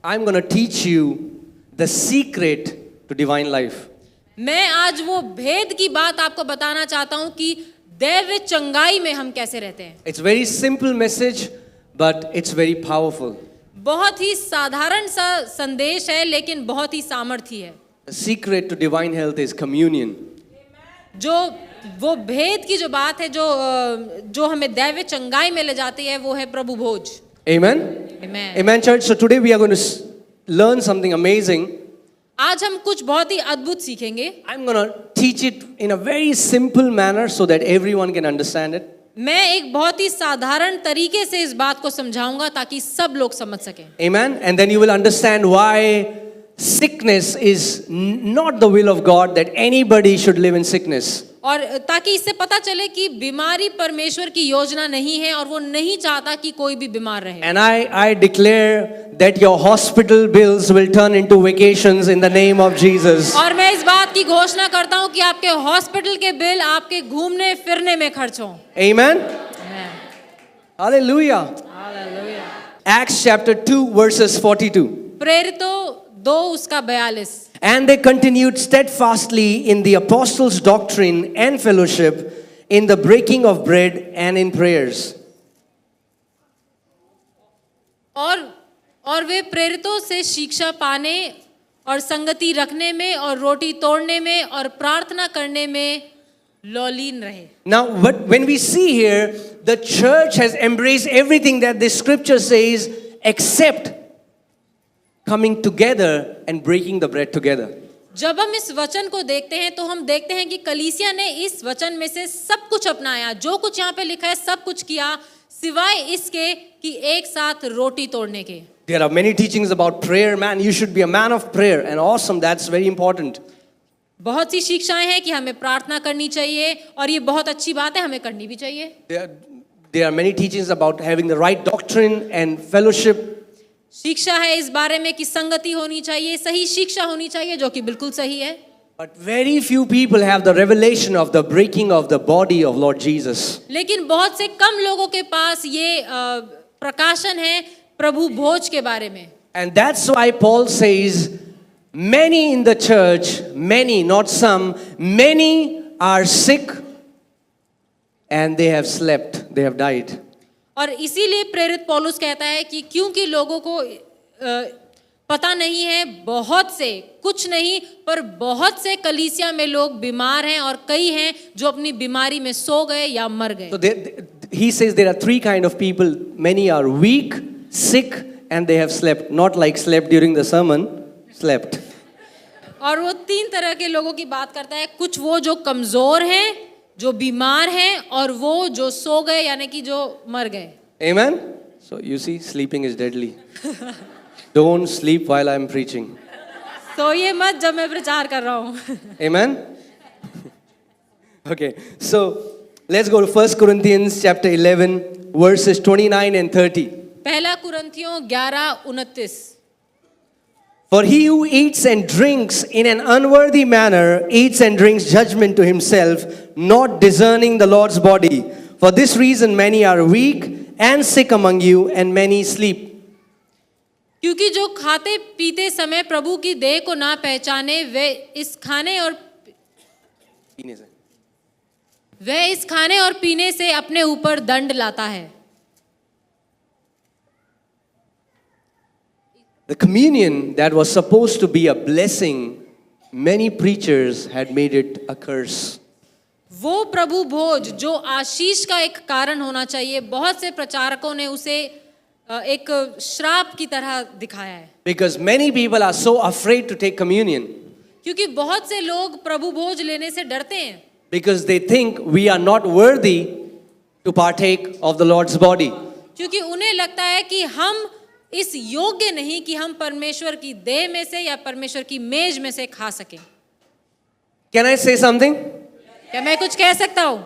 I'm going to teach you the secret to divine life. मैं आज वो भेद की बात आपको बताना चाहता हूं कि दैव चंगाई में हम कैसे रहते हैं. It's very simple message, but it's very powerful. बहुत ही साधारण सा संदेश है लेकिन बहुत ही सामर्थी है. The secret to divine health is communion. जो वो भेद की जो बात है जो हमें दैव चंगाई में ले जाती है वो है प्रभु भोज. Amen? Amen. Amen, church. So today we are going to learn something amazing. आज हम कुछ बहुत ही अद्भुत सीखेंगे. I'm going to teach it in a very simple manner so that everyone can understand it. मैं एक बहुत ही साधारण तरीके से इस बात को समझाऊंगा ताकि सब लोग समझ सकें. Amen. And then you will understand why sickness is not the will of God, that anybody should live in sickness. और ताकि इससे पता चले कि बीमारी परमेश्वर की योजना नहीं है और वो नहीं चाहता कि कोई भी बीमार रहे. And I declare that your hospital bills will turn into vacations in the name of Jesus. और मैं इस बात की घोषणा करता हूँ कि आपके हॉस्पिटल के बिल आपके घूमने फिरने में खर्च हों. Amen. Hallelujah. Hallelujah. Acts chapter 2 verses 42. प्रेरितों 2 उसका 42. And they continued steadfastly in the apostles' doctrine and fellowship, in the breaking of bread and in prayers. और वे प्रेरितों से शिक्षा पाने और संगति रखने में और रोटी तोड़ने में और प्रार्थना करने में लौलीन रहे. Now, when we see here, the church has embraced everything that this scripture says except coming together and breaking the bread together. जब हम इस वचन को देखते हैं तो हम देखते हैं कि कलीसिया ने इस वचन में से सब कुछ अपनाया. जो कुछ यहाँ पे लिखा है सब कुछ किया सिवाय इसके कि एक साथ रोटी तोड़ने के. There are many teachings about prayer. Man, you should be a man of prayer. And awesome, that's very important. बहुत सी शिक्षाएं हैं कि हमें प्रार्थना करनी चाहिए और ये बहुत अच्छी बात है, हमें करनी भी चाहिए. There are many teachings about having the right doctrine and fellowship. शिक्षा है इस बारे में कि संगति होनी चाहिए, सही शिक्षा होनी चाहिए जो कि बिल्कुल सही है. But very few people have the revelation of the breaking of the body of Lord Jesus. लेकिन बहुत से कम लोगों के पास ये प्रकाशन है प्रभु भोज के बारे में. And that's why Paul says, many in the church, many, not some, many are sick and they have slept, they have died. और इसीलिए प्रेरित पौलुस कहता है कि क्योंकि लोगों को पता नहीं है, बहुत से, कुछ नहीं पर बहुत से कलीसिया में लोग बीमार हैं और कई हैं जो अपनी बीमारी में सो गए या मर गए. So he says there are 3 kind of people. Many are weak, sick and they have slept. Not like slept during the sermon, slept. और वो 3 तरह के लोगों की बात करता है. कुछ वो जो कमजोर हैं, जो बीमार हैं और वो जो सो गए यानी कि जो मर गए. Amen. So you see, sleeping is deadly. Don't sleep while I'm preaching. तो ये मत जब मैं प्रचार कर रहा हूँ. Amen. Okay, so let's go to 1 Corinthians chapter 11 verses 29 and 30. पहला कुरिन्थियों 11:29. For he who eats and drinks in an unworthy manner eats and drinks judgment to himself, not discerning the Lord's body. For this reason many are weak and sick among you, and many sleep. क्योंकि जो खाते पीते समय प्रभु की देह को ना पहचाने वे इस खाने और पीने से अपने ऊपर दंड लाता है. The communion that was supposed to be a blessing, many preachers had made it a curse. वो प्रभु भोज जो आशीष का एक कारण होना चाहिए, बहुत से प्रचारकों ने उसे एक श्राप की तरह दिखाया है. Because many people are so afraid to take communion. क्योंकि बहुत से लोग प्रभु भोज लेने से डरते हैं. Because they think we are not worthy to partake of the Lord's body. क्योंकि उन्हें लगता है कि हम इस योग्य नहीं कि हम परमेश्वर की देह में से या परमेश्वर की मेज में से खा सकें. Can I say something? क्या मैं कुछ कह सकता हूँ?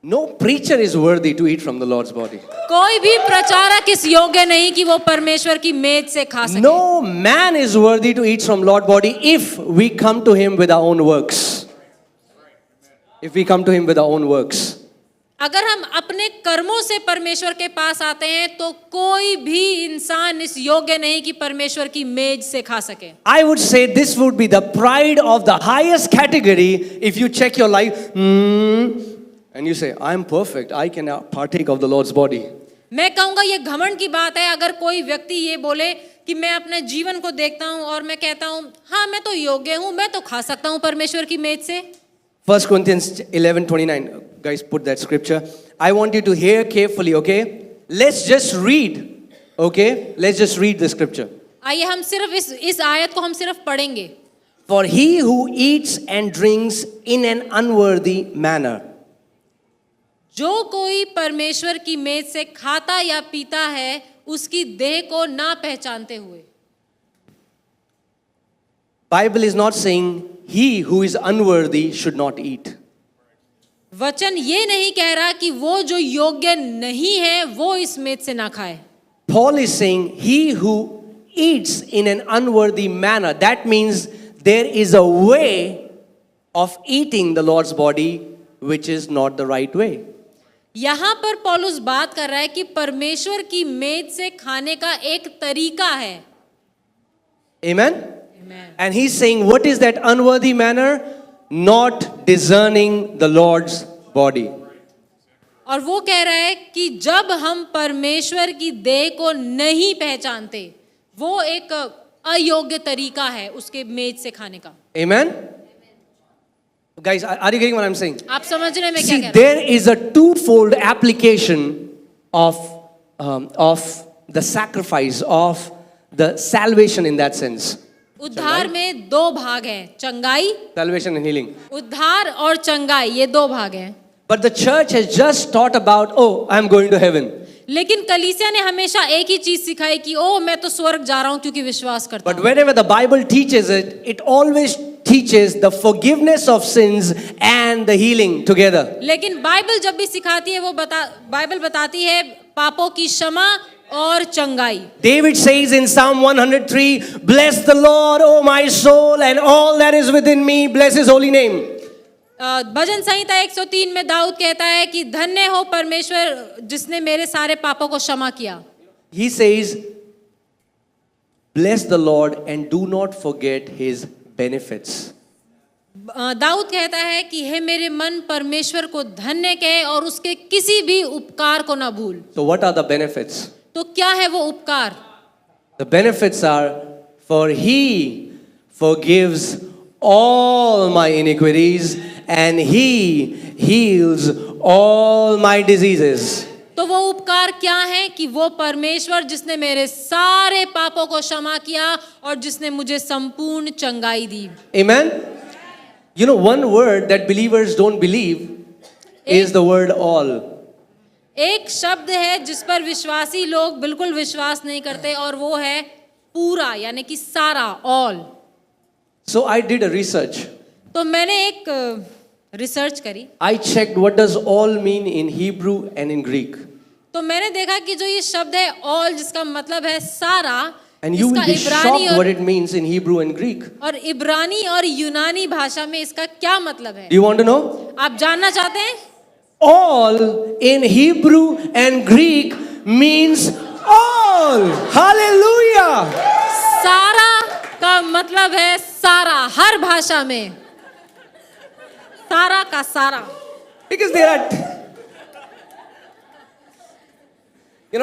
No preacher is worthy to eat from the Lord's body. कोई भी प्रचारक इस योग्य नहीं कि वो परमेश्वर की मेज से खा सके. No man is worthy to eat from Lord's body if we come to him with our own works. If we come to him with our own works. अगर हम अपने कर्मों से परमेश्वर के पास आते हैं तो कोई भी इंसान इस योग्य नहीं कि परमेश्वर की मेज से खा सके. I would say this would be the pride of the highest category if you check your life and you say, I am perfect, I can partake of the Lord's body. मैं कहूंगा ये घमंड की बात है अगर कोई व्यक्ति ये बोले कि मैं अपने जीवन को देखता हूं और मैं कहता हूं हाँ मैं तो योग्य हूं, मैं तो खा सकता हूं परमेश्वर की मेज से. 1 Corinthians 11:29. Guys, put that scripture. I want you to hear carefully, okay? Let's just read. Okay? Let's just read the scripture. आइए हम सिर्फ इस आयत को हम सिर्फ पढ़ेंगे. For he who eats and drinks in an unworthy manner. जो कोई परमेश्वर की मेज से खाता या पीता है उसकी देह को ना पहचानते हुए. Bible is not saying he who is unworthy should not eat. वचन ये नहीं कह रहा कि वो जो योग्य नहीं है वो इस मेज से ना खाए. Paul is saying he who eats in an unworthy manner. That means there is a way of eating the Lord's body which is not the right way. यहाँ पर पौलुस बात कर रहा है कि परमेश्वर की मेज से खाने का एक तरीका है. Amen? And he's saying, what is that unworthy manner? Not discerning the Lord's body. और वो कह रहा है कि जब हम परमेश्वर की देह को नहीं पहचानते वो एक अयोग्य तरीका है उसके मेज से खाने का. Amen? Guys, are you getting what I'm saying? आप समझ रहे हैं मैं क्या See, कह रहा हूँ? there is a twofold application of the sacrifice, of the salvation in that sense. उद्धार में दो भाग हैं, चंगाई, Salvation and healing. उद्धार और चंगाई, ये दो भाग हैं. But the church has just taught about, oh, I'm going to heaven. लेकिन कलीसिया ने हमेशा एक ही चीज सिखाई कि ओ मैं तो स्वर्ग जा रहा हूँ क्योंकि विश्वास करता But हूँ. whenever the Bible teaches it, it always teaches the forgiveness of sins and the healing together. लेकिन बाइबल जब भी सिखाती है बाइबल बताती है पापों की क्षमा और चंगाई. David says in Psalm 103, bless the Lord, O my soul, and all that is within me, bless his holy name. भजन संहिता 103 में दाऊद कहता है कि धन्य हो परमेश्वर जिसने मेरे सारे पापों को क्षमा किया. He says, bless the Lord and do not forget his benefits. Dawood कहता है कि हे मेरे मन परमेश्वर को धन्य कहे और उसके किसी भी उपकार को ना भूल. So what are the benefits? तो क्या है वो उपकार? The benefits are, for he forgives all my iniquities and he heals all my diseases. तो वो उपकार क्या है कि वो परमेश्वर जिसने मेरे सारे पापों को क्षमा किया और जिसने मुझे संपूर्ण चंगाई दी. Amen? You know, one word that believers don't believe is the word all. एक शब्द है जिस पर विश्वासी लोग बिल्कुल विश्वास नहीं करते और वो है पूरा यानी कि सारा, all. So I did a research. तो मैंने एक रिसर्च करी. I checked what does all mean in Hebrew and in Greek. तो मैंने देखा कि जो ये शब्द है ऑल जिसका मतलब है सारा, And you will इसका be इब्रानी shocked what it means in Hebrew and Greek. और इब्रानी और यूनानी भाषा में इसका क्या मतलब है. Do you want to know? आप जानना चाहते हैं? All in Hebrew and Greek means all. Hallelujah. सारा का मतलब है सारा, हर भाषा में सारा का सारा. Because they are,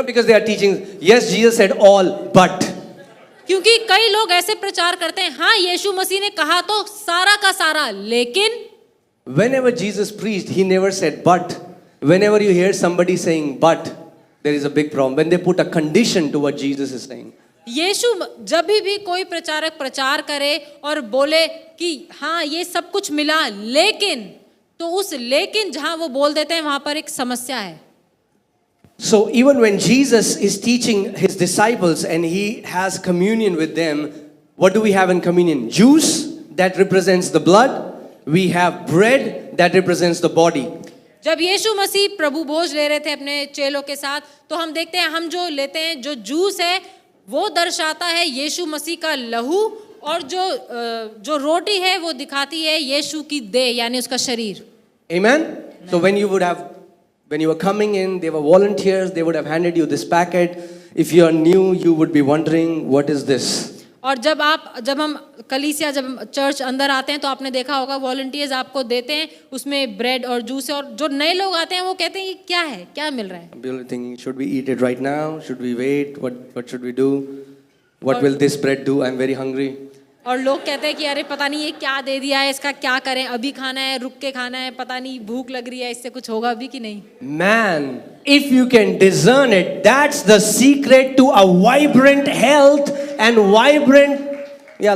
because they are teaching, yes, Jesus said all, but. क्योंकि कई लोग ऐसे प्रचार करते हैं, हाँ यीशु मसीह ने कहा तो सारा का सारा, लेकिन Whenever Jesus preached, he never said but. Whenever you hear somebody saying but, there is a big problem. When they put a condition to what Jesus is saying. यीशु जब भी कोई प्रचारक प्रचार करे और बोले कि हाँ ये सब कुछ मिला लेकिन, तो उस लेकिन जहां वो बोल देते हैं वहां पर एक समस्या है. So even when Jesus is teaching his disciples and he has communion with them, what do we have in communion? Juice that represents the blood. We have bread that represents the body. जब यीशु मसीह प्रभु भोज ले रहे थे अपने चेलों के साथ, तो हम देखते हैं हम जो लेते हैं जो जूस है वो दर्शाता है यीशु मसीह का लहू और जो रोटी है वो दिखाती है यीशु की देह यानी उसका शरीर. Amen? So when When you were coming in, they were volunteers, they would have handed you this packet. If you are new, you would be wondering, what is this? और जब हम कलीसिया जब चर्च अंदर आते हैं तो आपने देखा होगा वॉलंटियर्स आपको देते हैं, उसमें ब्रेड और जूस है, और जो नए लोग आते हैं वो कहते हैं ये क्या है, क्या मिल रहा है. People are thinking, should we eat it right now? Should we wait? What should we do? What will this bread do? I'm very hungry. और लोग कहते हैं कि अरे पता नहीं ये क्या दे दिया है, इसका क्या करें, अभी खाना है, रुक के खाना है, पता नहीं भूख लग रही है, इससे कुछ होगा भी कि नहीं. Man, if you can discern it, that's the secret to a vibrant health and vibrant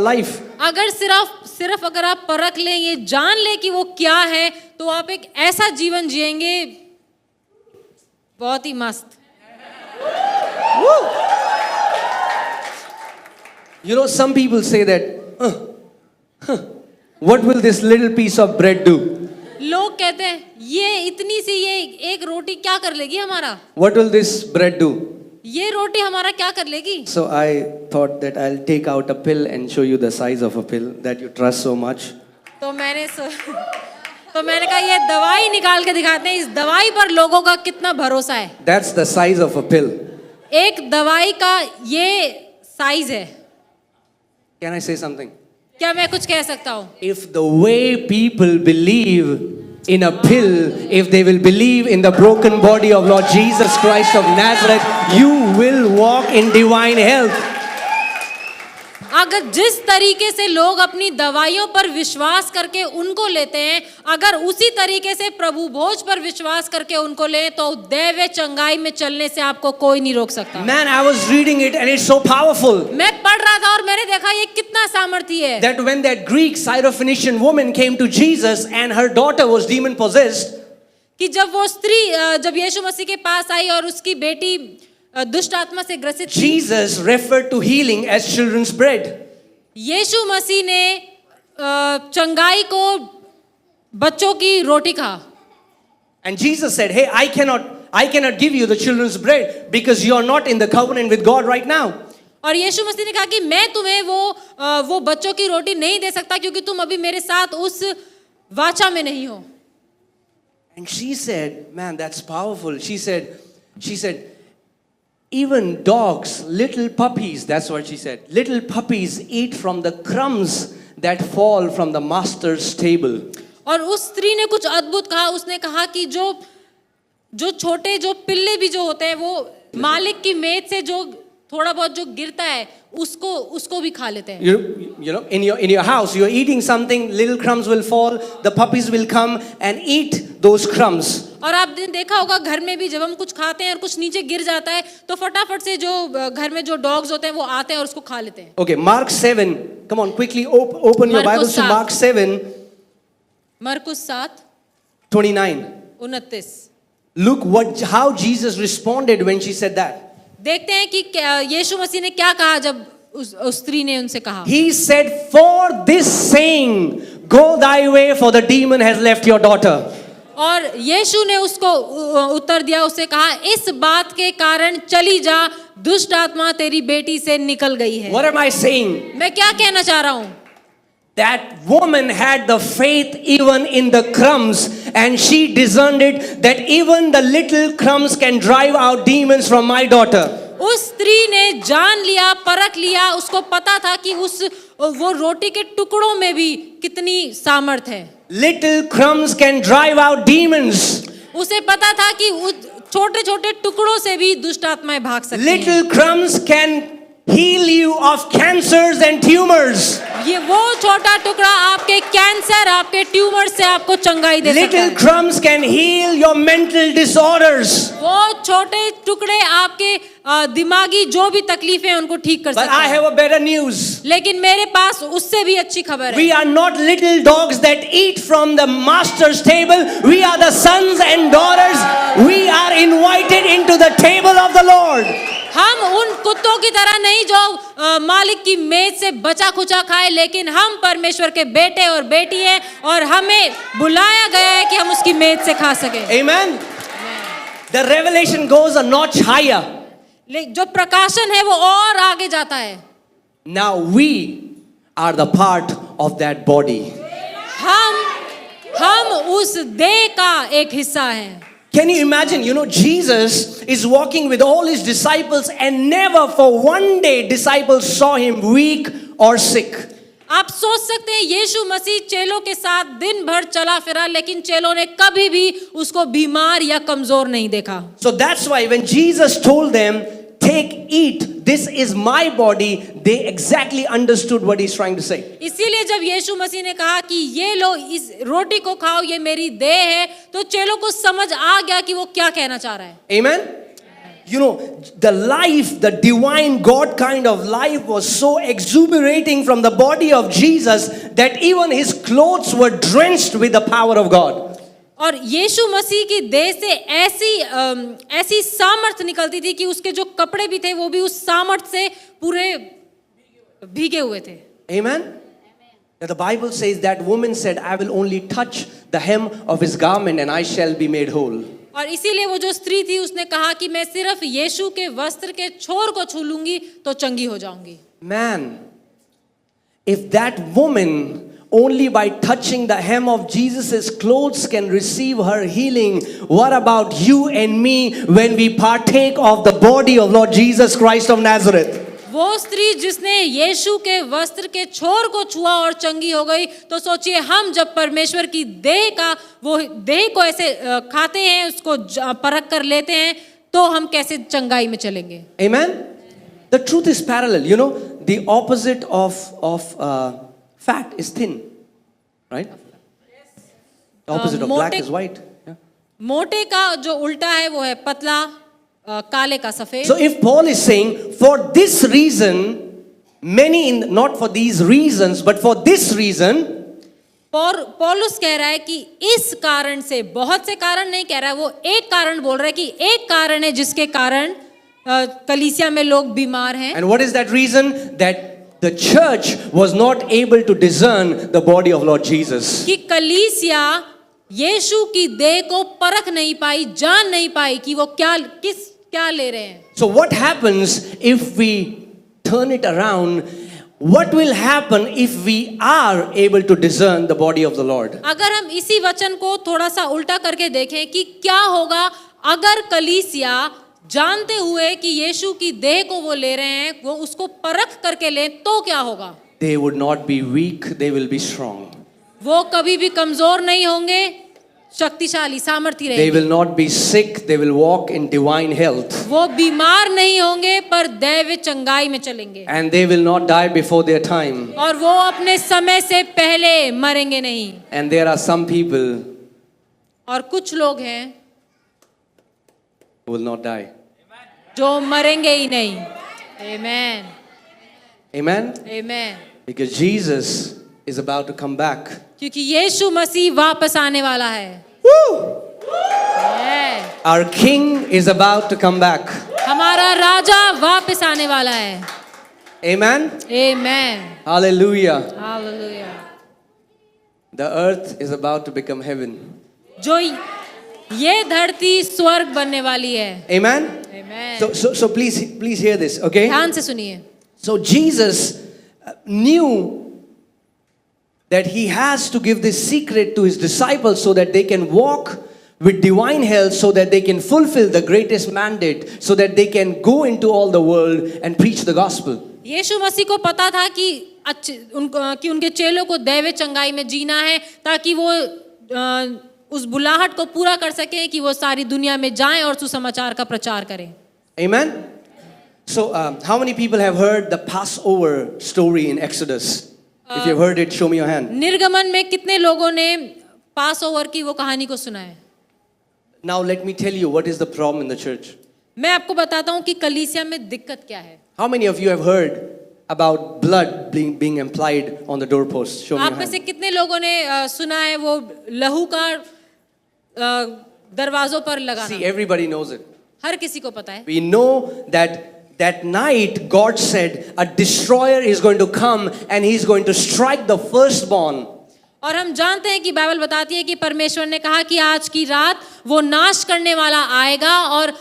life. अगर सिर्फ अगर आप परख लें, ये जान लें कि वो क्या है, तो आप एक ऐसा जीवन जिएंगे बहुत ही मस्त. You know, some people say that, what will this little piece of bread do? लोग कहते हैं ये इतनी सी ये एक रोटी क्या कर लेगी हमारा. What will this bread do? ये रोटी हमारा क्या कर लेगी. So I thought that I'll take out a pill and show you the size of a pill that you trust so much. तो मैंने कहा ये दवाई निकाल के दिखाते हैं, इस दवाई पर लोगों का कितना भरोसा है. That's the size of a pill. एक दवाई का ये साइज है. Can I say something? क्या मैं कुछ कह सकता हूँ. If the way people believe in a pill, if they will believe in the broken body of Lord Jesus Christ of Nazareth, you will walk in divine health. अगर जिस तरीके से लोग अपनी दवाइयों पर विश्वास करके उनको लेते हैं, अगर उसी तरीके से प्रभु भोज पर विश्वास करके उनको लें, तो दैव चंगाई में चलने से आपको कोई नहीं रोक सकता. Man, I was reading it and it's so powerful. मैं पढ़ रहा था और मैंने देखा ये कितना सामर्थी है. That when that Greek Syrophoenician woman came to Jesus and her daughter was demon possessed, कि जब वो स्त्री जब यीशु मसीह के पास आई और उसकी बेटी दुष्ट आत्मा से ग्रसित थी, Jesus referred to healing as children's bread. यीशु मसीह ने चंगाई को बच्चों की रोटी कहा. And Jesus said, hey, I cannot give you the children's bread because you are not in the covenant with God right now. और यीशु मसीह ने कहा कि मैं तुम्हें वो बच्चों की रोटी नहीं दे सकता क्योंकि तुम अभी मेरे साथ उस वाचा में नहीं हो. And she said, man, that's powerful. She said, even dogs, little puppies, that's what she said, little puppies eat from the crumbs that fall from the master's table. और उस स्त्री ने कुछ अद्भुत कहा. उसने कहा कि जो छोटे जो पिल्ले भी जो होते हैं वो मालिक की मेज से जो थोड़ा बहुत जो गिरता है उसको भी खा लेते हैं. You know, in your house, you're eating something, little crumbs will fall, the puppies will come and eat those crumbs. और आपने देखा होगा घर में भी जब हम कुछ खाते हैं और कुछ नीचे गिर जाता है तो फटाफट से जो घर में जो डॉग्स होते हैं वो आते हैं और उसको खा लेते हैं. Okay, Mark 7. Come on, quickly open your Bibles to Mark 7. मरकुस 7:29. 7:29. Look how Jesus responded when she said that. देखते हैं कि यीशु मसीह ने क्या कहा जब उस स्त्री ने उनसे कहा. He said, for this saying, go thy way, for the demon has left your daughter. और यीशु ने उसको उत्तर दिया, उसे कहा इस बात के कारण चली जा, दुष्ट आत्मा तेरी बेटी से निकल गई है. What am I saying? मैं क्या कहना चाह रहा हूँ. That woman had the faith even in the crumbs, and she discerned it that even the little crumbs can drive out demons from my daughter. उस स्त्री ने जान लिया, परख लिया, उसको पता था कि वो रोटी के टुकड़ों में भी कितनी सामर्थ है. Little crumbs can drive out demons. उसे पता था कि छोटे छोटे टुकड़ों से भी दुष्ट आत्माएं भाग सकती हैं. Little crumbs can heal you of cancers and tumors. ये वो छोटा टुकड़ा आपके कैंसर, आपके ट्यूमर से आपको चंगाई दे सकता है. Little crumbs can heal your mental disorders. वो छोटे टुकड़े आपके दिमागी जो भी तकलीफें हैं उनको ठीक कर But सकता I है. have a better news. लेकिन मेरे पास उससे भी अच्छी खबर है. We are not little dogs that eat from the master's table. We are the sons and daughters. We are invited into the table of the Lord. हम उन कुत्तों की तरह नहीं जो मालिक की मेज से बचा खुचा खाए, लेकिन हम परमेश्वर के बेटे और बेटी हैं और हमें बुलाया गया है कि हम उसकी मेज से खा सके. Amen. The revelation goes a notch higher. जो प्रकाशन है वो और आगे जाता है. Now we are the part of that body. हम उस देह का एक हिस्सा हैं. Can you imagine, Jesus is walking with all his disciples and never for one day disciples saw him weak or sick. आप सोच सकते हैं यीशु मसीह चेलों के साथ दिन भर चला फिरा, लेकिन चेलों ने कभी भी उसको बीमार या कमजोर नहीं देखा. So that's why when Jesus told them, take, eat, this is my body, they exactly understood what he's trying to say. इसीलिए जब यीशु मसीह ने कहा कि ये लो, इस रोटी को खाओ, ये मेरी देह है, तो चेलों को समझ आ गया कि वो क्या कहना चाह रहा है. Amen? The life, the divine God kind of life was so exuberating from the body of Jesus that even his clothes were drenched with the power of God. और यीशु मसीह की देह से ऐसी सामर्थ निकलती थी कि उसके जो कपड़े भी थे वो भी उस सामर्थ से पूरे भीगे हुए थे. Amen? Now the Bible says that woman said, I will only touch the hem of his garment and I shall be made whole. और इसीलिए वो जो स्त्री थी उसने कहा कि मैं सिर्फ यीशु के वस्त्र के छोर को छू लूंगी तो चंगी हो जाऊंगी. Man, if that woman only by touching the hem of Jesus' clothes can receive her healing, what about you and me when we partake of the body of Lord Jesus Christ of Nazareth? वो स्त्री जिसने यीशु के वस्त्र के छोर को छुआ और चंगी हो गई, तो सोचिए हम जब परमेश्वर की देह का वो देह को ऐसे खाते हैं, उसको परख कर लेते हैं, तो हम कैसे चंगाई में चलेंगे. Amen? The truth is parallel. The opposite of fat is thin, right? The opposite of black is white. Yeah. मोटे का जो उल्टा है वो है पतला, काले का सफेद. So if Paul is saying, for this reason, not for these reasons, but for this reason, पौलुस कह रहा है कि इस कारण से, बहुत से कारण नहीं कह रहा है, वो एक कारण बोल रहा है कि एक कारण है जिसके कारण कलीसिया में लोग बीमार हैं. And what is that reason? That the church was not able to discern the body of Lord Jesus. कि कलीसिया यीशु की देह को परख नहीं पाई, जान नहीं पाई कि वो क्या ले रहे हैं. So what happens if we turn it around? What will happen if we are able to discern the body of the Lord? अगर हम इसी वचन को थोड़ा सा उल्टा करके देखें कि क्या होगा अगर कलीसिया जानते हुए कि यीशु की देह को वो ले रहे हैं, वो उसको परख करके लें, तो क्या होगा? They would not be weak, they will be strong. वो कभी भी कमजोर नहीं होंगे, शक्तिशाली, सामर्थी रहेंगे. They will not be sick, they will walk in divine health. वो बीमार नहीं होंगे पर दैवीय चंगाई में चलेंगे. And they will not die before their time. और वो अपने समय से पहले मरेंगे नहीं. And there are some people और कुछ लोग हैं who will not die. जो मरेंगे ही नहीं. Amen. Amen? Amen. Because Jesus is about to come back. क्योंकि यीशु मसीह वापस आने वाला है. Woo! Amen. Our King is about to come back. हमारा राजा वापस आने वाला है. Amen? Amen. Hallelujah. Hallelujah. The earth is about to become heaven. जो ये धरती स्वर्ग बनने वाली है. Amen? Amen. So please hear this, okay? ध्यान से सुनिए. So Jesus knew that he has to give this secret to his disciples so that they can walk with divine health, so that they can fulfill the greatest mandate, so that they can go into all the world and preach the gospel. यीशु मसीह को पता था कि उनके चेलों को दैवीय चंगाई में जीना है, ताकि वो उस बुलाहट को पूरा कर सकें कि वो सारी दुनिया में जाएं और सुसमाचार का प्रचार करें. Amen? So how many people have heard the Passover story in Exodus? If you've heard it, show me your hand. निर्गमन में कितने लोगों ने पास ओवर की वो कहानी को सुना है? Now let me tell you what is the problem in the church. मैं आपको बताता हूँ कि कलीसिया में दिक्कत क्या है. How many of you have heard about blood being applied on the doorpost? Show me your आप में से hand. कितने लोगों ने सुना है वो लहू का दरवाजों पर लगाना? See, everybody knows it. हर किसी को पता है. We know that night God said a destroyer is going to come and he's going to strike the firstborn. और हम जानते हैं कि बाइबल बताती है कि परमेश्वर ने कहा कि आज की रात वो नाश करने वाला आएगा और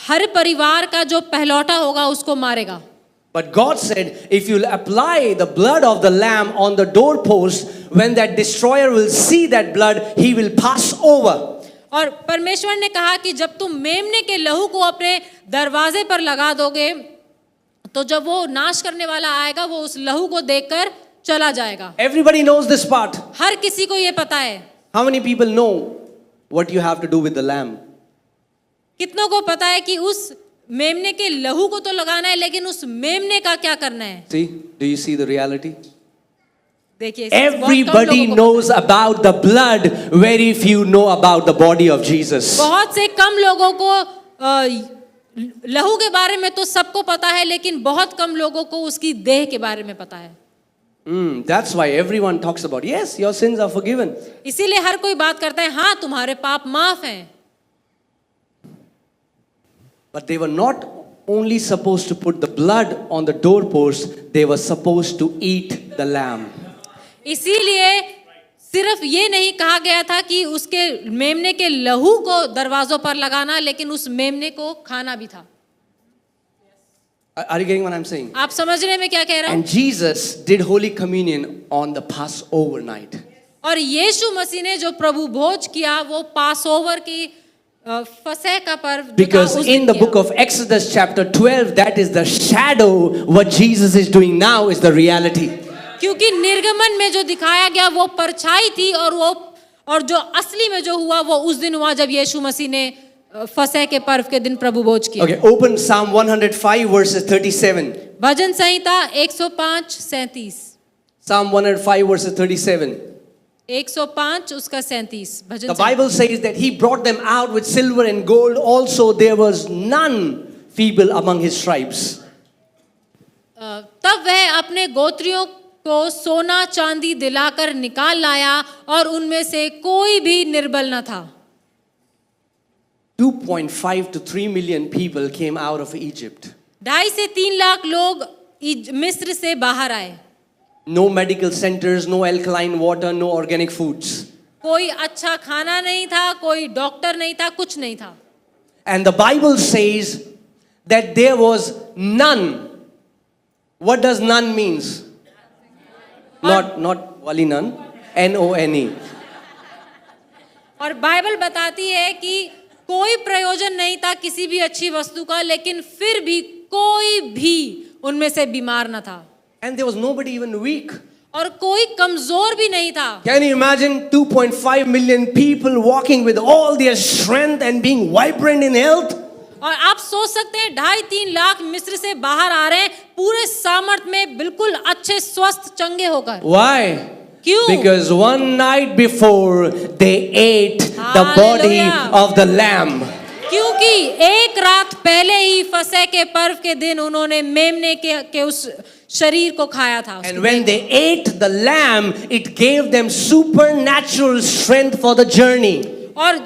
हर परिवार का जो पहलौठा होगा उसको मारेगा. But God said, if you'll apply the blood of the lamb on the doorpost, when that destroyer will see that blood, he will pass over. और परमेश्वर ने कहा कि जब तुम मेमने के लहू को अपने दरवाजे पर लगा दोगे तो जब वो नाश करने वाला आएगा वो उस लहू को देखकर चला जाएगा। Everybody knows this part. हर किसी को ये पता है। How many people know what you have to do with the lamb? कितनों को पता है कि उस मेमने के लहू को तो लगाना है लेकिन उस मेमने का क्या करना है? See, do you see the reality? देखिए, बहुत कम Everybody लोगों को knows about the blood, very few know about the body of Jesus. बहुत से कम लोगों को लहू के बारे में तो सबको पता है लेकिन बहुत कम लोगों को उसकी देह के बारे में पता है। That's why everyone talks about, yes, your sins are forgiven. इसीलिए हर कोई बात करता है, हाँ तुम्हारे पाप माफ हैं। But they were not only supposed to put the blood on the doorpost, they were supposed to eat the lamb. इसीलिए सिर्फ ये नहीं कहा गया था कि उसके मेमने के लहू को दरवाजों पर लगाना, लेकिन उस मेमने को खाना भी था। Are you getting what I'm saying? आप समझ रहे हैं मैं क्या कह रहा हूँ? And Jesus did Holy Communion on the Passover night. और यीशु मसीह ने जो प्रभु भोज किया वो पासओवर की फसह का पर्व जो था, Because उस in दिन the किया। book of Exodus chapter 12, that is the shadow. What Jesus is doing now is the reality. क्योंकि निर्गमन में जो दिखाया गया वो परछाई थी और जो असली में जो हुआ वो उस दिन हुआ जब यीशु मसीह ने फसह के पर्व के दिन प्रभु भोज किया। Okay, open Psalm 105 verses 37. भजन संहिता 105:37। Psalm 105 verses 37. 105 उसका 37 भजन The Bible says that he brought them out with silver and gold. Also there was none feeble among his tribes. तब वह अपने गोत्रियों को सोना चांदी दिलाकर निकाल लाया और उनमें से कोई भी निर्बल न था। 2.5 to 3 million people came out of Egypt. 2.5 से 3 लाख लोग मिस्र से बाहर आए। No medical centers, no alkaline water, no organic foods. कोई अच्छा खाना नहीं था, कोई डॉक्टर नहीं था, कुछ नहीं था। And the Bible says that there was none. What does none means? Not wali none. N-O-N-E. और बाइबल बताती है कि कोई प्रयोजन नहीं था किसी भी अच्छी वस्तु का, लेकिन फिर भी कोई भी उनमें से बीमार न था। And there was nobody even weak. और कोई कमजोर भी नहीं था। Can you imagine 2.5 million people walking with all their strength and being vibrant in health? और आप सोच सकते हैं 2.5-3 लाख मिस्र से बाहर आ रहे हैं पूरे सामर्थ्य में, बिल्कुल अच्छे स्वस्थ चंगे होकर। Why? क्यों? Because one night before they ate the body Hallelujah. of the lamb. क्योंकि एक रात पहले ही फसह के पर्व के दिन उन्होंने मेमने के उस शरीर को खाया था। And when they ate the lamb, it gave them supernatural strength for the journey. और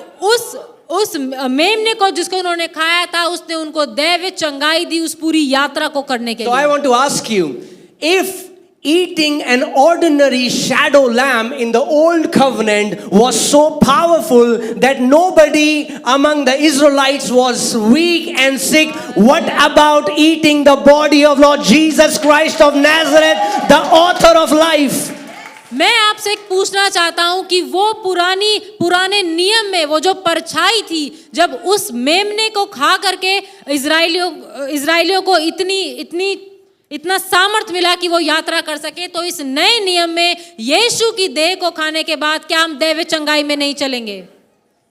उस मेमने को जिसको उन्होंने खाया था उसने उनको दैवीय चंगाई दी उस पूरी यात्रा को करने के So I लिए। want to ask you, if eating an ordinary shadow lamb in the old covenant was so powerful that nobody among the Israelites was weak and sick, what about eating the body of Lord Jesus Christ of Nazareth, the author of life? मैं आपसे एक पूछना चाहता हूं कि वो पुराने नियम में वो जो परछाई थी, जब उस मेमने को खा करके इजराइलियों को इतना सामर्थ मिला कि वो यात्रा कर सके, तो इस नए नियम में यीशु की देह को खाने के बाद क्या हम दैवीय चंगाई में नहीं चलेंगे?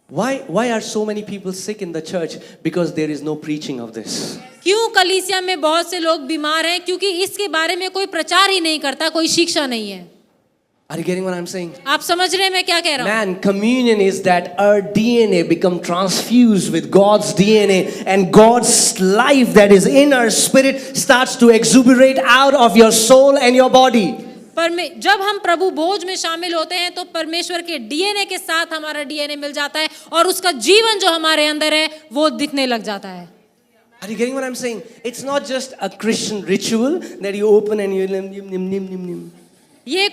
Why are so many people sick in the church? Because there is no preaching of this. क्यों कलीसिया में बहुत से लोग बीमार हैं? क्योंकि इसके बारे में कोई प्रचार ही नहीं करता, कोई शिक्षा नहीं है। Are you getting what I'm saying? आप समझ रहे हैं मैं क्या कह रहा हूँ? Man, communion is that our DNA become transfused with God's DNA, and God's life that is in our spirit starts to exuberate out of your soul and your body. जब हम प्रभु भोज में शामिल होते हैं तो परमेश्वर के डीएनए के साथ हमारा डीएनए मिल जाता है और उसका जीवन जो हमारे अंदर है वो दिखने लग जाता है। Are you getting what I'm saying? It's not just a Christian ritual that you open and you nim. ये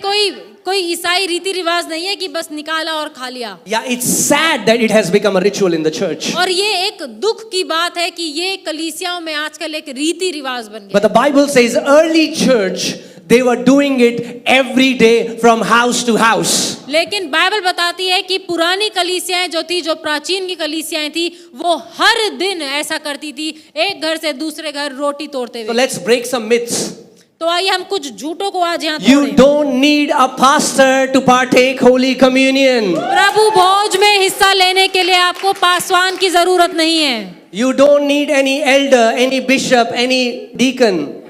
कोई ईसाई रीति रिवाज नहीं है कि बस निकाला और खा लिया। Yeah, it's sad that it has become a ritual in the church. और ये एक दुख की बात है कि ये कलीसियाओं में आजकल एक रीति रिवाज बन गया। But the Bible says early church, they were doing it every day from house to house. लेकिन बाइबल बताती है कि पुरानी कलीसियाएं जो थी, जो प्राचीन की कलीसियाएं थी, वो हर दिन ऐसा करती थी, एक घर से दूसरे घर रोटी तोड़ते So हुए। let's break some myths. तो आइए हम कुछ झूठों को आज यहाँ You तोड़ें। don't need a pastor to partake Holy Communion. प्रभु भोज में हिस्सा लेने के लिए आपको पासवान की जरूरत नहीं है। You don't need any elder, any bishop, any deacon.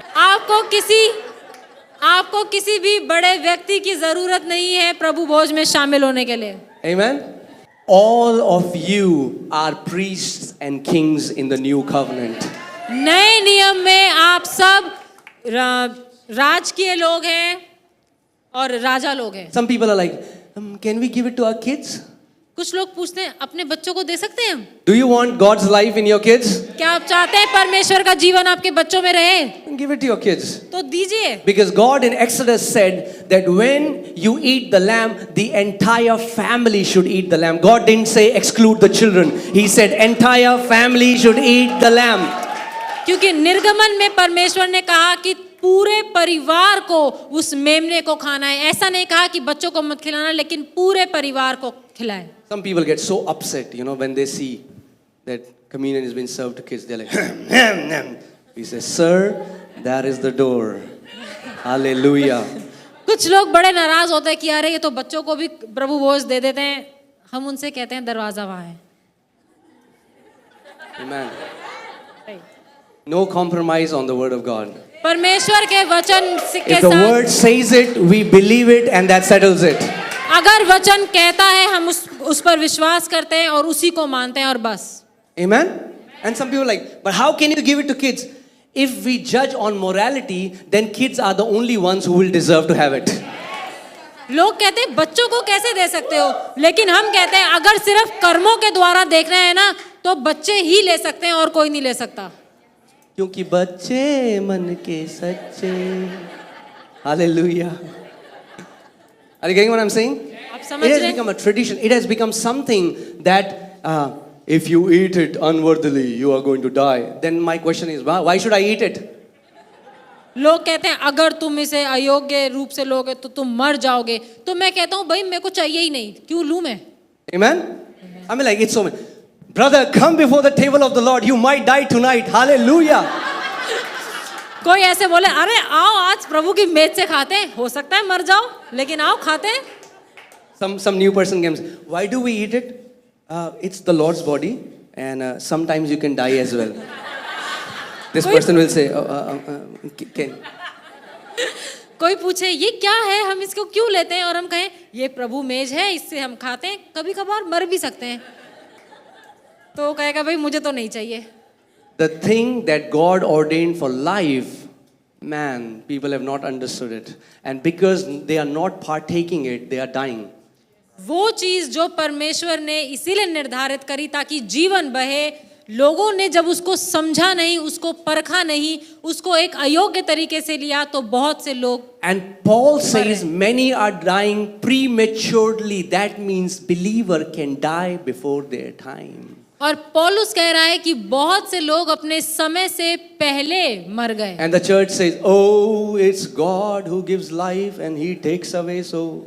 आपको किसी भी बड़े व्यक्ति की जरूरत नहीं है प्रभु भोज में शामिल होने के लिए। Amen. All of you are priests and kings in the new covenant. नए नियम में आप सब राजकीय लोग हैं और राजा लोग हैं। Some people are like, can we give it to our kids? कुछ लोग पूछते हैं अपने बच्चों को दे सकते हैं हम? Do you want God's life in your kids? क्या आप चाहते हैं परमेश्वर का जीवन आपके बच्चों में रहे? Give it to your kids. तो दीजिए। Because God in Exodus said that when you eat the lamb, the entire family should eat the lamb. God didn't say exclude the children. He said entire family should eat the lamb. क्योंकि निर्गमन में परमेश्वर ने कहा कि पूरे परिवार को उस मेमने को खाना है। ऐसा नहीं कहा कि बच्चों को मत खिलाना, लेकिन पूरे परिवार को खिलाएं। Some people get so upset, when they see that communion has been served to kids. They're like, he says, sir, that is the door. Hallelujah. कुछ लोग बड़े नाराज होते हैं कि अरे ये तो बच्चों को भी प्रभु भोज दे देते हैं। हम उनसे कहते हैं दरवाजा वहां है। Amen. No compromise on the word of God. परमेश्वर के वचन के If the साथ word says it, we believe it and that settles it. अगर वचन कहता है हम उस पर विश्वास करते हैं और उसी को मानते हैं और बस। Amen? And some people are like, but how can you give it to kids? If we judge on morality, then kids are the only ones who will deserve to have it. लोग कहते हैं बच्चों को कैसे दे सकते हो, लेकिन हम कहते हैं अगर सिर्फ कर्मों के द्वारा देखना है ना, तो बच्चे ही ले सकते हैं और कोई नहीं ले सकता। क्योंकि बच्चे मन के सच्चे। Hallelujah. Are you getting what I'm saying? आप It समझ has रहे हैं? become a tradition. It has become something that if you eat it unworthily, you are going to die. Then my question is, why should I eat it? लोग कहते हैं अगर तुम इसे अयोग्य रूप से लोगे तो तुम मर जाओगे। तो मैं कहता हूँ भाई मेरे को चाहिए ही नहीं, क्यों लूं मैं? Amen? I mean, like, it's so many. Brother, come before the table of the Lord. You might die tonight. Hallelujah. कोई ऐसे बोले अरे आओ आज प्रभु की मेज से खाते हैं, हो सकता है मर जाओ लेकिन आओ खाते हैं। Some new person comes. Why do we eat it? It's the Lord's body, and sometimes you can die as well. This person will say, can. कोई पूछे ये क्या है, हम इसको क्यों लेते हैं, और हम कहें ये प्रभु मेज है, इससे हम खाते हैं, कभी कभार मर भी सकते हैं। तो वो कहेगा भाई मुझे तो नहीं चाहिए। The thing that God ordained for life, man, people have not understood it. And because they are not partaking it, they are dying. वो चीज जो परमेश्वर ने इसीलिए निर्धारित करी ताकि जीवन बहे, लोगों ने जब उसको समझा नहीं, उसको परखा नहीं, उसको एक अयोग्य तरीके से लिया, तो बहुत से लोग। And Paul says many are dying prematurely. That means believer can die before their time. और पौलुस कह रहा है कि बहुत से लोग अपने समय से पहले मर गए। And the church says, oh, it's God who gives life and he takes away, so.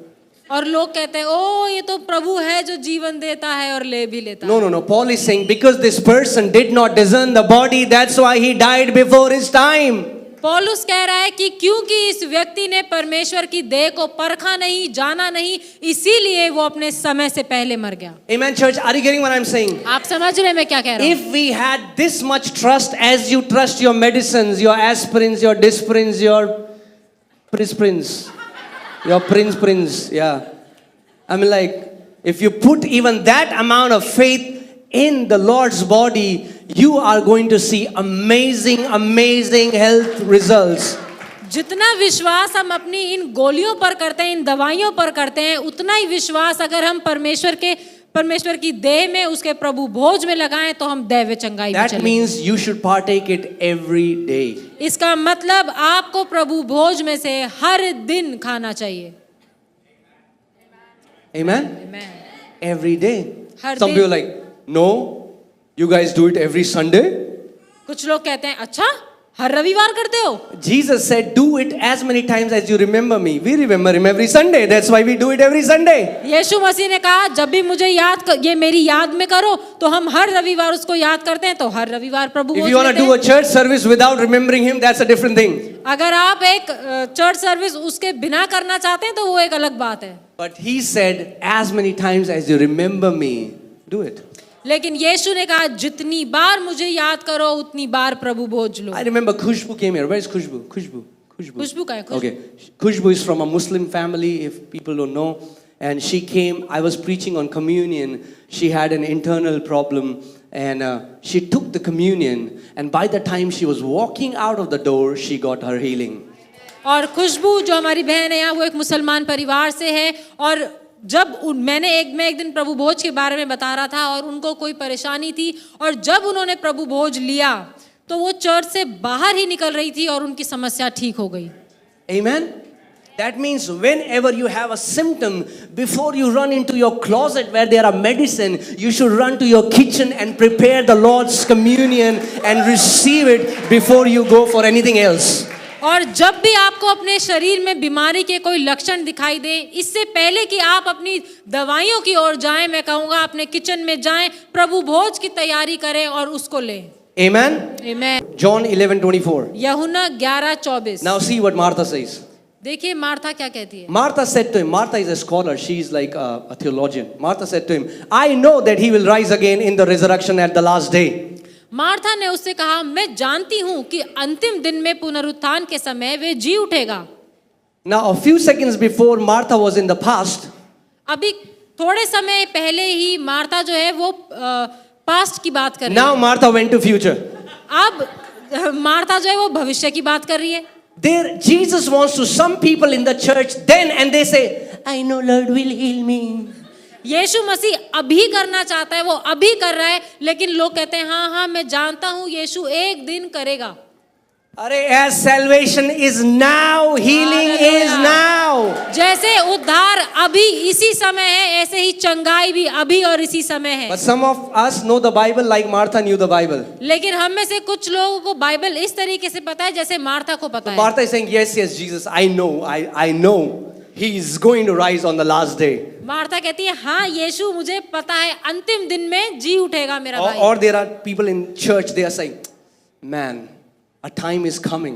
और लोग कहते हैं ओ ये तो प्रभु है जो जीवन देता है और ले भी लेता है। No. Paul is saying because this person did not discern the body, that's why he died before his time. पौलुस कह रहा है कि क्योंकि इस व्यक्ति ने परमेश्वर की देह को परखा नहीं, जाना नहीं, इसीलिए वो अपने समय से पहले मर गया। Amen, church. Are you getting what I'm saying? आप समझ रहे हैं मैं क्या कह रहा हूँ? If we had this much trust as you trust your medicines, your aspirins, your disprins, your prisprins, your prince, yeah. I mean, like, if you put even that amount of faith in the Lord's body, you are going to see amazing health results. जितना विश्वास हम अपनी इन गोलियों पर करते हैं, इन दवाइयों पर करते हैं, उतना ही विश्वास अगर हम परमेश्वर की देह में, उसके प्रभु भोज में लगाएं, तो हम दैव चंगाई में That चलेंगे। means you should partake it every day. इसका मतलब आपको प्रभु भोज में से हर दिन खाना चाहिए। Amen? Every day. हर Some दिन। people are like, no, you guys do it every Sunday? कुछ लोग कहते हैं अच्छा हर रविवार करते हो? Jesus said, do it as many times as you remember me. We remember him every Sunday. That's why we do it every Sunday. यीशु मसीह ने कहा जब भी मुझे ये मेरी याद में करो, तो हम हर रविवार उसको याद करते हैं, तो हर रविवार प्रभु If Bhoj you want to लेते do हैं। a church service without remembering him, that's a different thing. अगर आप एक चर्च सर्विस उसके बिना करना चाहते हैं तो वो एक अलग बात है। But he said, as many times as you remember me, do it. लेकिन यीशु ने कहा जितनी बार मुझे याद करो उतनी बार प्रभु भोज लो। I remember Khushbu came here. Where is Khushbu? Khushbu. खुशबू का है खुशबू। Okay. Khushbu is from a Muslim family, if people don't know. And she came, I was preaching on communion. She had an internal problem. And she took the communion. And by the time she was walking out of the door, she got her healing. और खुशबू जो हमारी बहन है वो एक मुसलमान परिवार से है और जब मैं एक दिन प्रभु भोज के बारे में बता रहा था और उनको कोई परेशानी थी और जब उन्होंने प्रभु भोज लिया तो वो चर्च से बाहर ही निकल रही थी और उनकी समस्या ठीक हो गई। Amen. That means whenever you have a symptom, before you run into your closet where there are medicine, you should run to your kitchen and prepare the Lord's communion and receive it before you go for anything else. और जब भी आपको अपने शरीर में बीमारी के कोई लक्षण दिखाई दे, इससे पहले कि आप अपनी दवाइयों की ओर जाएं, मैं कहूँगा अपने किचन में जाएं, प्रभु भोज की तैयारी करें और उसको लें। Amen. Amen. John 11:24. यूहन्ना 11:24। Now see what Martha says. देखिए मार्था क्या कहती है। Martha said to him, Martha is a scholar, she is like a theologian. Martha said to him, I know that he will rise again in the resurrection at the last day. Martha ने उससे कहा मैं जानती हूँ कि अंतिम दिन में पुनरुत्थान के समय वे जी उठेगा। Now a few seconds before Martha was in the past. अभी थोड़े समय पहले ही मार्था जो है वो पास्ट की बात कर रही है। Now Martha went to future. अब मार्था जो है वो भविष्य की बात कर रही है। There Jesus wants to some people in the church then and they say, I know Lord will heal me. यीशु मसीह अभी करना चाहता है, वो अभी कर रहा है, लेकिन लोग कहते हैं हाँ हाँ मैं जानता हूँ यीशु एक दिन करेगा। अरे as salvation is now, healing is now. जैसे उद्धार अभी इसी समय है, ऐसे ही चंगाई भी अभी और इसी समय है। But some of us know the Bible like Martha knew the Bible. लेकिन हम में से कुछ लोगों को बाइबल इस तरीके से पता है जैसे मार्था को पता है। Martha is saying, yes, Jesus, I know. He is going to rise on the last day. Martha कहती है हाँ यीशु मुझे पता है अंतिम दिन में जी उठेगा मेरा भाई। Or there are people in church, they are saying, man, a time is coming.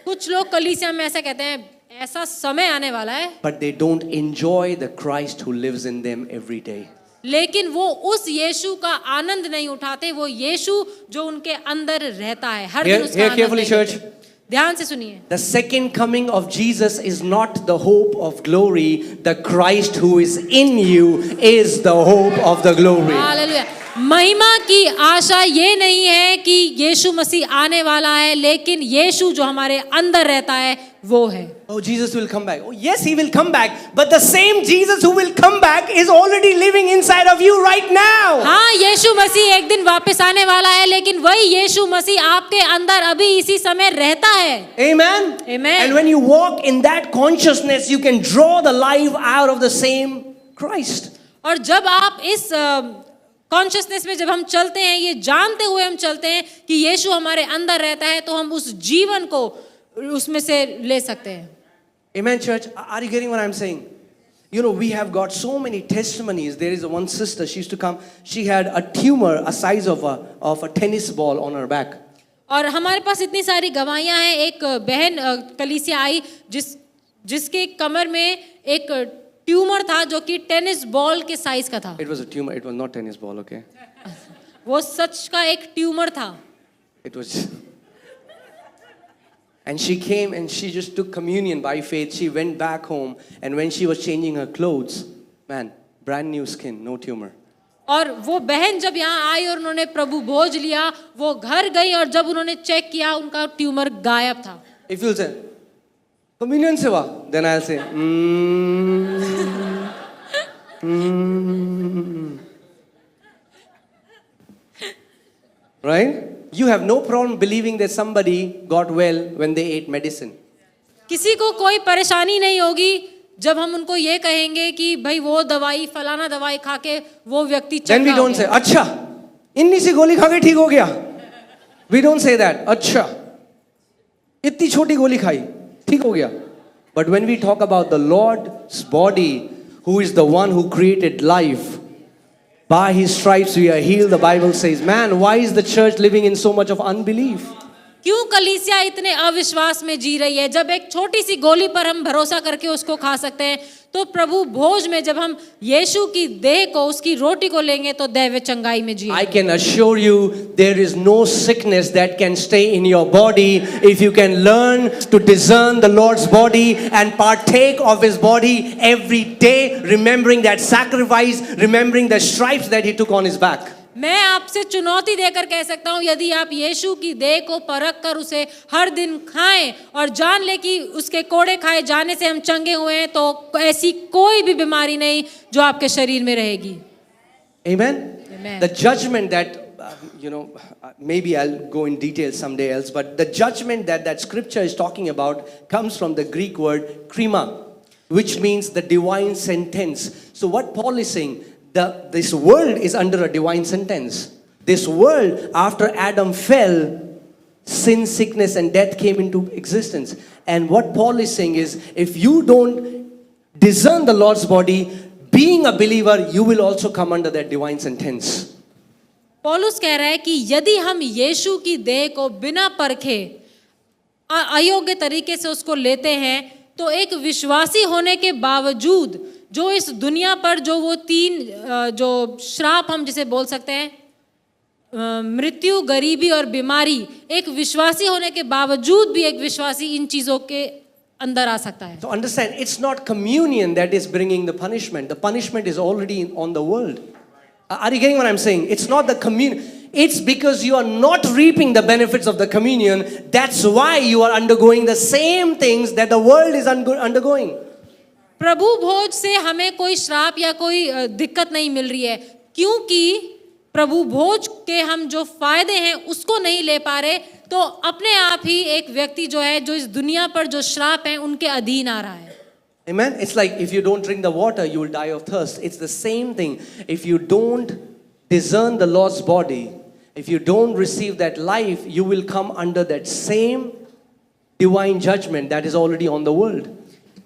कुछ लोग कलीसिया में ऐसा कहते हैं ऐसा समय आने वाला है। But they don't enjoy the Christ who lives in them every day. लेकिन वो उस यीशु का आनंद नहीं उठाते, वो यीशु जो उनके अंदर रहता है हर दिन उसका आनंद Carefully, नहीं church. लेते। ध्यान से सुनिए। The second coming of Jesus is not the hope of glory. The Christ who is in you is the hope of the glory. Hallelujah. महिमा की आशा ये नहीं है कि यीशु मसीह आने वाला है, लेकिन यीशु जो हमारे अंदर रहता है वो है। Oh, Jesus will come back. Oh, yes, he will come back. But the same Jesus who will come back is already living inside of you right now. हाँ यीशु मसीह एक दिन वापस आने वाला है, लेकिन वही यीशु मसीह आपके अंदर अभी इसी समय रहता है। Amen. Amen. And when you walk in that consciousness, you can draw the life out of the same Christ. और जब आप इस कॉन्शियसनेस में जब हम चलते हैं, ये जानते हुए हम चलते हैं कि यीशु हमारे अंदर रहता है, तो हम उस जीवन को उसमें से ले सकते हैं। Amen, church. Are you getting what I'm saying? You know, we have got so many testimonies. There is one sister, she used to come, she had a tumor a size of a tennis ball on her back. और हमारे पास इतनी सारी गवाहियां हैं। एक बहन कलीसिया आई जिसके कमर में एक ट्यूमर था जो कि टेनिस बॉल के साइज का था। It was a tumor, it was not tennis ball, okay? वो सच का एक ट्यूमर था। It was. And she came and she just took communion by faith. She went back home and when she was changing her clothes, man, brand new skin, no tumor. और वो बहन जब यहाँ आई और उन्होंने प्रभु भोज लिया, वो घर गई और जब उन्होंने चेक किया उनका ट्यूमर गायब था। If you'll say, communion seva, then I'll say, Right? You have no problem believing that somebody got well when they ate medicine. किसी को कोई परेशानी नहीं होगी जब हम उनको ये कहेंगे कि भाई वो दवाई फलाना दवाई खा के वो व्यक्ति Then we चंगा हो don't say, गया। अच्छा, इन्नी सी गोली खा के ठीक हो गया. We don't say that. अच्छा. इतनी छोटी गोली खाई, ठीक हो गया. But when we talk about the Lord's body, who is the one who created life, by his stripes we are healed, the Bible says. Man, why is the church living in so much of unbelief? क्यों कलीसिया इतने अविश्वास में जी रही है? जब एक छोटी सी गोली पर हम भरोसा करके उसको खा सकते हैं, तो प्रभु भोज में जब हम यीशु की देह को, उसकी रोटी को लेंगे तो दैव चंगाई में जिएंगे. I can assure you there is no sickness that can stay in your body if you can learn to discern the Lord's body and partake of his body every day, remembering that sacrifice, remembering the stripes that he took on his back. मैं आपसे चुनौती देकर कह सकता हूं, यदि आप यीशु की देह को परख कर उसे हर दिन खाएं और जान ले कि उसके कोड़े खाए जाने से हम चंगे हुए हैं, तो ऐसी कोई भी बीमारी नहीं जो आपके शरीर में रहेगी. Amen? Amen. The judgment that, maybe I'll go in detail someday else, but the judgment that scripture is talking about comes from the Greek word krima, which means the divine sentence. So what Paul is saying, this world is under a divine sentence. This world, after Adam fell, sin, sickness, and death came into existence. And what Paul is saying is, if you don't discern the Lord's body, being a believer, you will also come under that divine sentence. पौलुस कह रहा है कि यदि हम यीशु की देह को बिना परखे अयोग्य तरीके से उसको लेते हैं, तो एक विश्वासी होने के बावजूद जो इस दुनिया पर जो वो तीन जो श्राप हम जिसे बोल सकते हैं, मृत्यु, गरीबी और बीमारी, एक विश्वासी होने के बावजूद भी एक विश्वासी इन चीजों के अंदर आ सकता है. So understand, it's not communion that is bringing the punishment. The punishment is already on the world. Are you getting what I'm saying? It's not the communion. It's because you are not reaping the benefits of the communion. That's why you are undergoing the same things that the world is undergoing. प्रभु भोज से हमें कोई श्राप या कोई दिक्कत नहीं मिल रही है, क्योंकि प्रभु भोज के हम जो फायदे हैं उसको नहीं ले पा रहे, तो अपने आप ही एक व्यक्ति जो है, जो इस दुनिया पर जो श्राप हैं उनके अधीन आ रहा है. Amen. It's like if you don't drink the water, you will die of thirst. It's the same thing. If you don't discern the Lord's body, if you don't receive that life, you will come under that same divine judgment that is already on the world.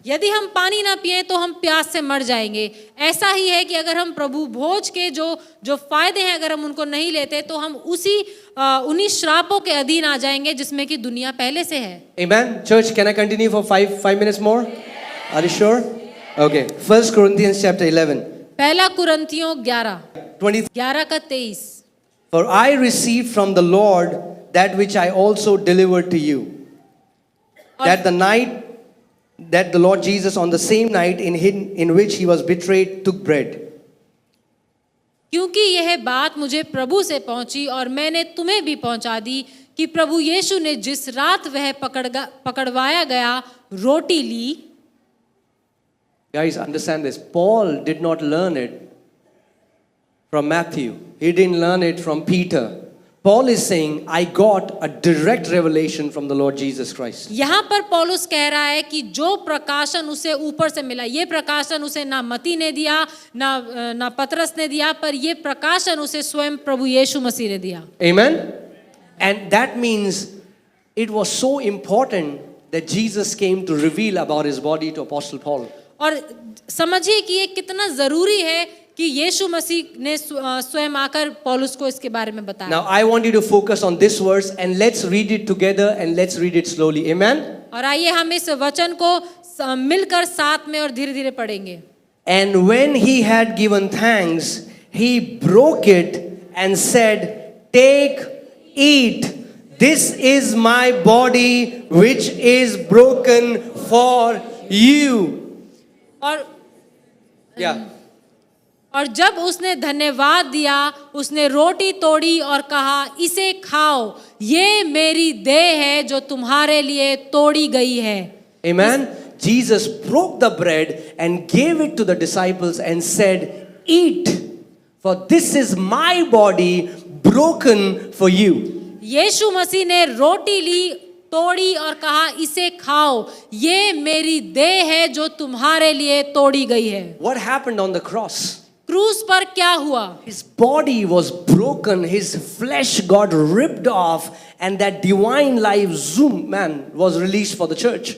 यदि हम पानी ना पिए तो हम प्यास से मर जाएंगे. ऐसा ही है कि अगर हम प्रभु भोज के जो फायदे हैं अगर हम उनको नहीं लेते, तो हम उन्हीं श्रापों के अधीन आ जाएंगे जिसमें कि दुनिया पहले से है. Amen. Church, can I continue for five minutes more? Are you sure? Okay. 1 Corinthians chapter 11. पहला कुरिन्थियों 20. 11 का 23. For I received from the Lord that which I also delivered to you. That the night that the Lord Jesus, on the same night in which he was betrayed, took bread. क्योंकि यह बात मुझे प्रभु से पहुंची और मैंने तुम्हें भी पहुंचा दी कि प्रभु यीशु ने जिस रात वह पकड़वाया गया रोटी ली. Guys, understand this. Paul did not learn it from Matthew. He didn't learn it from Peter. Paul is saying, I got a direct revelation from the Lord Jesus Christ. यहाँ पर पौलुस कह रहा है कि जो प्रकाशन उसे ऊपर से मिला, ये प्रकाशन उसे ना मती ने दिया, ना पतरस ने दिया, पर ये प्रकाशन उसे स्वयं प्रभु यीशु मसीह ने दिया. Amen? And that means it was so important that Jesus came to reveal about his body to Apostle Paul. और समझिए कि ये कितना जरूरी है कि यीशु मसीह ने स्वयं आकर पौलुस को इसके बारे में बताया. Now I want you to focus on this verse and let's read it together and let's read it slowly. Amen? और आइए हम इस वचन को मिलकर साथ में और धीरे-धीरे पढ़ेंगे. And when he had given thanks, he broke it and said, Take, eat. This is my body which is broken for you. और जब उसने धन्यवाद दिया, उसने रोटी तोड़ी और कहा, इसे खाओ, ये मेरी देह है जो तुम्हारे लिए तोड़ी गई है. Amen. Jesus broke the bread and gave it to the disciples and said, Eat, for this is my body broken for you. यीशु मसीह ने रोटी ली, तोड़ी और कहा, इसे खाओ, ये मेरी देह है जो तुम्हारे लिए तोड़ी गई है. What happened on the cross? क्रूस पर क्या हुआ? His body was broken, his flesh got ripped off, and that divine life, zoom, man, was released for the church.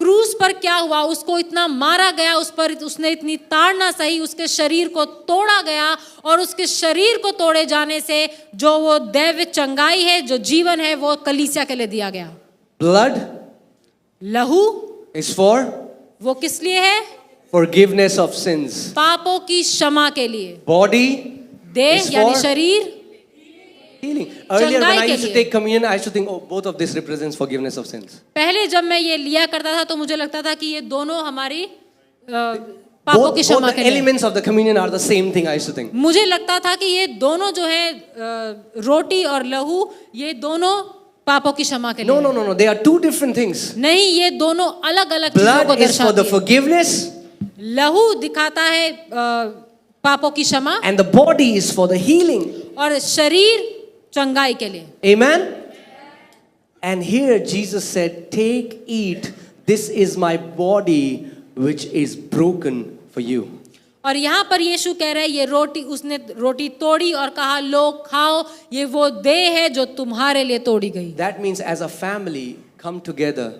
क्रूस पर क्या हुआ? उसको इतना मारा गया, उस पर उसने इतनी ताड़ना सही, उसके शरीर को तोड़ा गया, और उसके शरीर को तोड़े जाने से जो वो दैव चंगाई है, जो जीवन है, वो कलीसिया के लिए दिया गया। Blood लहू is for वो किस लिए है? forgiveness of sins. पापों की क्षमा के लिए। Body देह is यानी for शरीर healing. Earlier when चंगाई I के used to लिए। take communion, I used to think, oh, both of this represents forgiveness of sins. पहले जब मैं ये लिया करता था तो मुझे लगता था कि ये दोनों हमारी पापों Both, की both क्षमा the के लिए। elements of the communion are the same thing, I used to think. मुझे लगता था कि ये दोनों जो है रोटी और लहू, ये दोनों पापों की क्षमा के लिए। No, no, no, no. They are two different things. नहीं, ये दोनों अलग अलग चीजों को Blood is for the दर्शाती है। forgiveness, लहू दिखाता है पापों की क्षमा, and the body is for the healing. और शरीर चंगाई के लिए। Amen? And here Jesus said, take, eat. This is my body which is broken for you. और यहाँ पर यीशु कह रहा है, ये रोटी, उसने रोटी तोड़ी और कहा, लो खाओ, ये वो देह है जो तुम्हारे लिए तोड़ी गई। That means as a family, come together.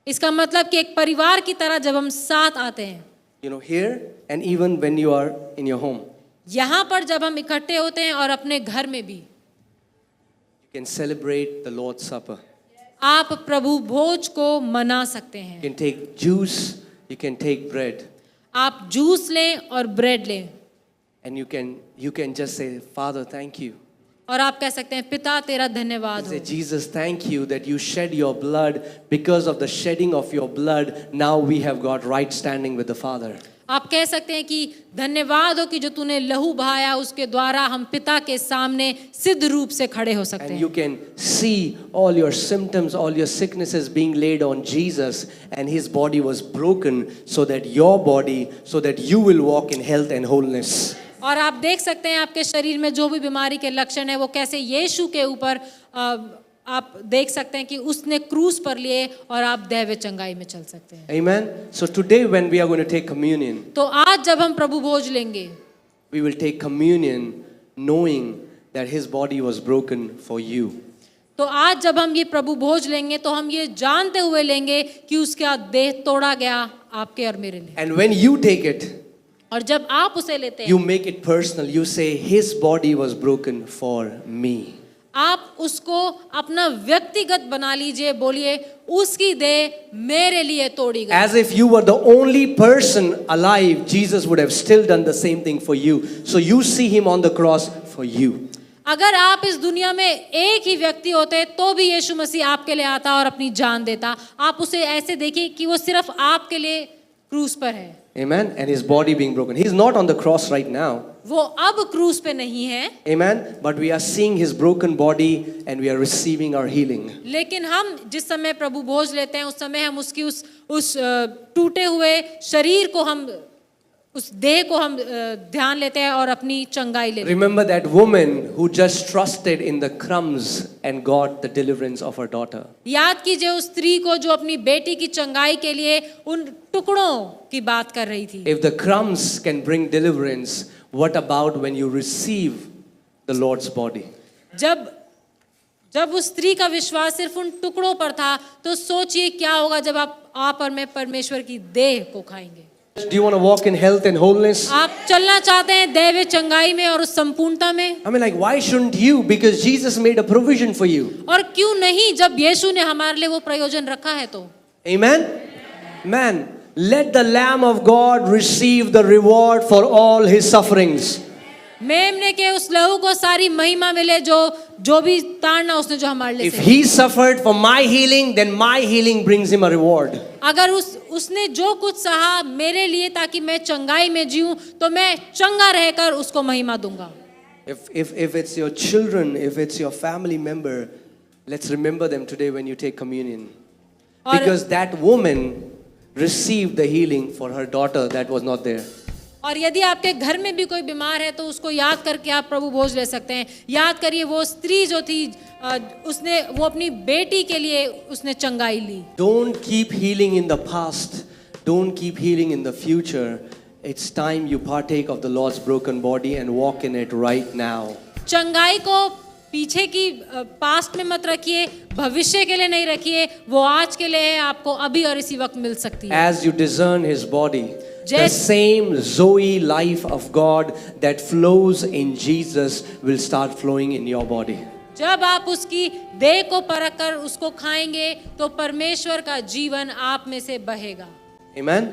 इसका मतलब कि एक परिवार की तरह जब हम साथ आते हैं, You know, here and even when you are in your home, यहाँ पर जब हम इकट्ठे होते हैं और अपने घर में भी, you can celebrate the Lord's Supper. आप प्रभु भोज को मना सकते You हैं। can take juice, you can take bread, आप जूस लें और ब्रेड लें, and you can just say, Father, thank you. और आप कह सकते हैं, पिता तेरा धन्यवाद Say, हो। Jesus, thank you that you shed your blood. Because of the shedding of your blood, now we have got right standing with the Father. आप कह सकते हैं कि धन्यवाद हो कि जो तूने लहू बहाया, उसके द्वारा हम पिता के सामने सिद्ध रूप से खड़े हो सकते And हैं। you can see all your symptoms, all your sicknesses being laid on Jesus, and his body was broken so that you will walk in health and wholeness. और आप देख सकते हैं आपके शरीर में जो भी बीमारी के लक्षण है, वो कैसे यीशु के ऊपर आप देख सकते हैं कि उसने क्रूस पर लिए, और आप दैव चंगाई में चल सकते हैं। Amen. So today when we are going to take communion, तो आज जब हम प्रभु भोज लेंगे, we will take communion knowing that his body was broken for you. तो आज जब हम ये प्रभु भोज लेंगे तो हम ये जानते हुए लेंगे कि उसका देह तोड़ा गया आपके और मेरे लिए। And when you take it, और जब आप उसे लेते you हैं, make it personal. You say, his body was broken for me. आप उसको अपना व्यक्तिगत बना लीजिए, बोलिए उसकी देह मेरे लिए तोड़ी गई। As if you were the only person alive, Jesus would have still done the same thing for you. So you see him on the cross for you. अगर आप इस दुनिया में एक ही व्यक्ति होते तो भी यीशु मसीह आपके लिए आता और अपनी जान देता। आप उसे ऐसे देखिए कि वो सिर्फ आपके लिए क्रूस पर है। Amen. And his body being broken. He's not on the cross right now. वो अब क्रूस पे नहीं है, Amen. But we are seeing his broken body and we are receiving our healing. लेकिन हम जिस समय प्रभु भोज लेते हैं, उस समय हम उसकी उस टूटे हुए शरीर को, हम उस देह को हम ध्यान लेते हैं और अपनी चंगाई लेते हैं। Remember that woman who just trusted in the crumbs and got the deliverance of her daughter. याद कीजिए उस स्त्री को जो अपनी बेटी की चंगाई के लिए उन टुकड़ों की बात कर रही थी। If the crumbs can bring deliverance, what about when you receive the Lord's body? जब उस स्त्री का विश्वास सिर्फ उन टुकड़ों पर था, तो सोचिए क्या होगा जब आप और मैं परमेश्वर की देह को खाएंगे। Do you want to walk in health and wholeness? आप चलना चाहते हैं दैव चंगाई में और उस संपूर्णता में? I mean, like, why shouldn't you? Because Jesus made a provision for you. और क्यों नहीं, जब यीशु ने हमारे लिए वो प्रयोजन रखा है तो। Amen? Man, let the Lamb of God receive the reward for all his sufferings. मेमने के उस लहू को सारी महिमा मिले, जो भी ताड़ना उसने जो हमारे लिए If सही। he suffered for my healing, then my healing brings him a reward. अगर उसने जो कुछ सहा मेरे लिए ताकि मैं चंगाई में जीऊं, तो मैं चंगा रहकर उसको महिमा दूंगा। If it's your children, if it's your family member, let's remember them today when you take communion. Because that woman received the healing for her daughter that was not there. और यदि आपके घर में भी कोई बीमार है तो उसको याद करके आप प्रभु भोज ले सकते हैं। याद करिए वो स्त्री जो थी, उसने वो अपनी बेटी के लिए उसने चंगाई ली। Don't keep healing in the past. Don't keep healing in the future. It's time you partake of the Lord's broken body and walk in it right now. चंगाई को पीछे की पास्ट में मत रखिए, भविष्य के लिए नहीं रखिए, वो आज के लिए है, आपको अभी और इसी वक्त मिल सकती है। As you discern His body, the Yes. same Zoe life of God that flows in Jesus will start flowing in your body. जब आप उसकी देह को परख कर उसको खाएंगे तो परमेश्वर का जीवन आप में से बहेगा। Amen?